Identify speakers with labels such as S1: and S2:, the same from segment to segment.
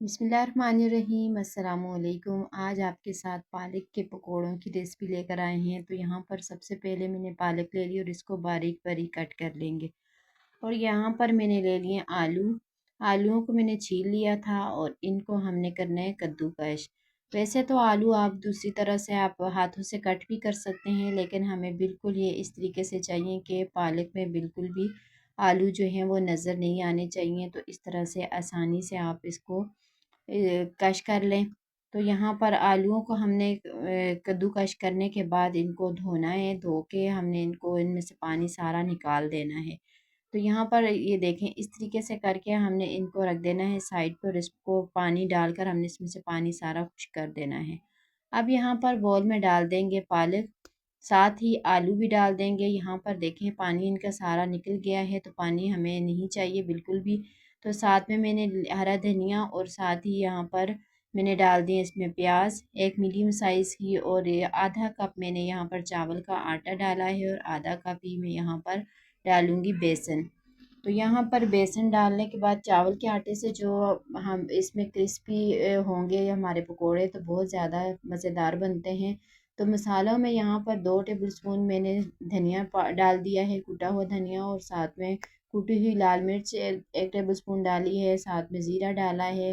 S1: बिस्मिल्लाहिर्रहमानिर्रहीम अस्सलामुअलैकुम। आज आपके साथ पालक के पकोड़ों की रेसिपी लेकर आए हैं। तो यहाँ पर सबसे पहले मैंने पालक ले ली और इसको बारीक बारीक कट कर लेंगे। और यहाँ पर मैंने ले लिए आलू। आलूओं को मैंने छील लिया था और इनको हमने करना है कद्दूकश। वैसे तो आलू आप दूसरी तरह से आप हाथों से कट भी कर सकते हैं, लेकिन हमें बिल्कुल ये इस तरीके से चाहिए कि पालक में बिल्कुल भी आलू जो हैं वो नज़र नहीं आने चाहिए। तो इस तरह से आसानी से आप इसको कश कर लें। तो यहाँ पर आलूओं को हमने कद्दूकश करने के बाद इनको धोना है। धो के हमने इनको इनमें से पानी सारा निकाल देना है। तो यहाँ पर ये देखें, इस तरीके से करके हमने इनको रख देना है साइड पर। इसको पानी डालकर हमने इसमें से पानी सारा खुश कर देना है। अब यहाँ पर बोल में डाल देंगे पालक, साथ ही आलू भी डाल देंगे। यहाँ पर देखें पानी इनका सारा निकल गया है, तो पानी हमें नहीं चाहिए बिल्कुल भी। तो साथ में मैंने हरा धनिया और साथ ही यहाँ पर मैंने डाल दिए इसमें प्याज एक मीडियम साइज़ की, और ये आधा कप मैंने यहाँ पर चावल का आटा डाला है और आधा कप ही मैं यहाँ पर डालूँगी बेसन। तो यहाँ पर बेसन डालने के बाद चावल के आटे से जो हम इसमें क्रिस्पी होंगे हमारे पकोड़े, तो बहुत ज़्यादा मज़ेदार बनते हैं। तो मसालों में यहाँ पर 2 टेबलस्पून मैंने धनिया डाल दिया है, कुटा हुआ धनिया, और साथ में कुटी हुई लाल मिर्च 1 टेबलस्पून डाली है, साथ में ज़ीरा डाला है,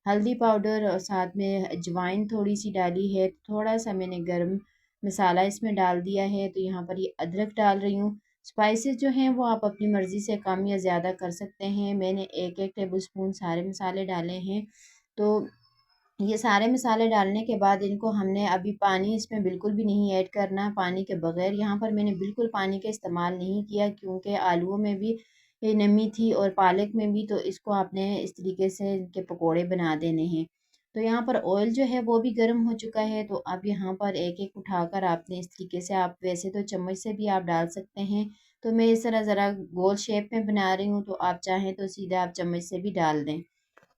S1: हल्दी पाउडर और साथ में अजवाइन थोड़ी सी डाली है। थोड़ा सा मैंने गरम मसाला इसमें डाल दिया है। तो यहाँ पर ये अदरक डाल रही हूँ। स्पाइसेस जो हैं वो आप अपनी मर्ज़ी से कम या ज़्यादा कर सकते हैं। मैंने एक एक टेबल स्पून सारे मसाले डाले हैं। तो ये सारे मसाले डालने के बाद इनको हमने अभी पानी इसमें बिल्कुल भी नहीं ऐड करना। पानी के बगैर यहाँ पर मैंने बिल्कुल पानी का इस्तेमाल नहीं किया, क्योंकि आलूओं में भी ये नमी थी और पालक में भी। तो इसको आपने इस तरीके से इनके पकोड़े बना देने हैं। तो यहाँ पर ऑयल जो है वो भी गर्म हो चुका है। तो अब यहाँ पर एक एक उठाकर आपने इस तरीके से, आप वैसे तो चम्मच से भी आप डाल सकते हैं, तो मैं इस तरह ज़रा गोल शेप में बना रही हूँ। तो आप चाहें तो सीधा आप चम्मच से भी डाल दें।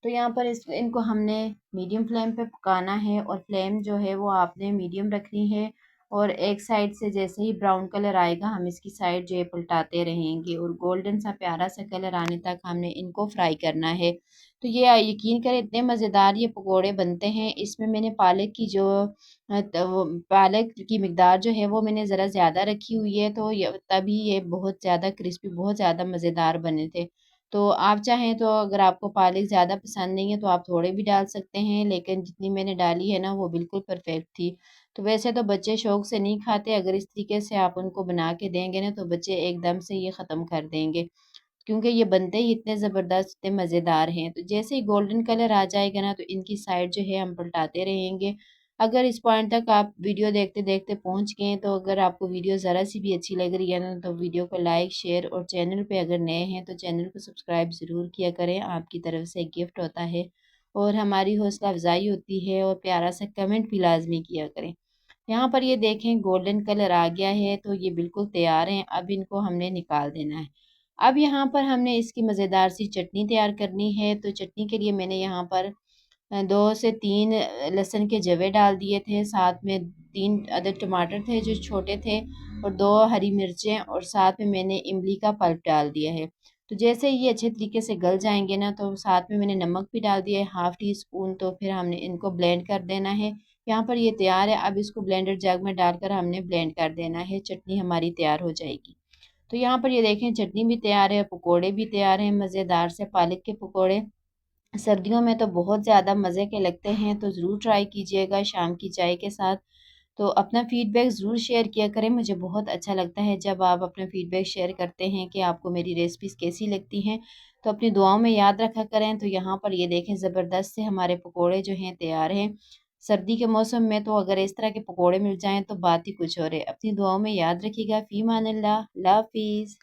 S1: तो यहाँ पर इनको हमने मीडियम फ्लेम पे पकाना है, और फ्लेम जो है वो आपने मीडियम रखनी है। और एक साइड से जैसे ही ब्राउन कलर आएगा, हम इसकी साइड जो है पलटाते रहेंगे, और गोल्डन सा प्यारा सा कलर आने तक हमने इनको फ्राई करना है। तो ये यकीन करें इतने मज़ेदार ये पकोड़े बनते हैं। इसमें मैंने पालक की जो पालक की मिकदार जो है वो मैंने ज़रा ज़्यादा रखी हुई है, तो तभी ये बहुत ज़्यादा क्रिस्पी, बहुत ज़्यादा मज़ेदार बने थे। तो आप चाहें तो अगर आपको पालक ज़्यादा पसंद नहीं है तो आप थोड़े भी डाल सकते हैं, लेकिन जितनी मैंने डाली है ना वो बिल्कुल परफेक्ट थी। तो वैसे तो बच्चे शौक से नहीं खाते, अगर इस तरीके से आप उनको बना के देंगे ना तो बच्चे एकदम से ये ख़त्म कर देंगे, क्योंकि ये बनते ही इतने ज़बरदस्त, इतने मज़ेदार हैं। तो जैसे ही गोल्डन कलर आ जाएगा ना, तो इनकी साइड जो है हम पलटाते रहेंगे। अगर इस पॉइंट तक आप वीडियो देखते-देखते पहुँच गए हैं, तो अगर आपको वीडियो ज़रा-सी भी अच्छी लग रही है ना, तो वीडियो को लाइक, शेयर, और चैनल पे अगर नए हैं, तो चैनल को सब्सक्राइब ज़रूर किया करें। आपकी तरफ से एक गिफ्ट होता है और हमारी हौसला अफ़ज़ाई होती है, और प्यारा-सा कमेंट भी लाज़मी किया करें। यहाँ पर ये देखें गोल्डन कलर आ गया है, तो ये बिल्कुल तैयार हैं। अब इनको हमने निकाल देना है। अब यहाँ पर हमने इसकी मज़ेदार सी चटनी तैयार करनी है। तो चटनी के लिए मैंने यहाँ पर 2 से 3 लहसुन के जवे डाल दिए थे, साथ में 3 अदद टमाटर थे जो छोटे थे, और 2 हरी मिर्चें, और साथ में मैंने इमली का पल्प डाल दिया है। तो जैसे ये अच्छे तरीके से गल जाएँगे ना, तो साथ में मैंने नमक भी डाल दिया है हाफ़ टी स्पून। तो फिर हमने इनको ब्लेंड कर देना है। यहाँ पर ये तैयार है। अब इसको ब्लेंडर जग में डालकर हमने ब्लेंड कर देना है, चटनी हमारी तैयार हो जाएगी। तो यहाँ पर ये देखें चटनी भी तैयार है, पकोड़े भी तैयार हैं मज़ेदार से पालक के पकोड़े। सर्दियों में तो बहुत ज़्यादा मज़े के लगते हैं, तो ज़रूर ट्राई कीजिएगा शाम की चाय के साथ। तो अपना फ़ीडबैक ज़रूर शेयर किया करें, मुझे बहुत अच्छा लगता है जब आप अपना फ़ीडबैक शेयर करते हैं कि आपको मेरी रेसिपीज़ कैसी लगती हैं। तो अपनी दुआओं में याद रखा करें। तो यहाँ पर ये देखें ज़बरदस्त से हमारे पकोड़े जो हैं तैयार हैं। सर्दी के मौसम में तो अगर इस तरह के पकोड़े मिल जाएँ तो बात ही कुछ और है। अपनी दुआओं में याद रखिएगा। फ़ी अमानिल्लाह, अल्लाह हाफ़िज़।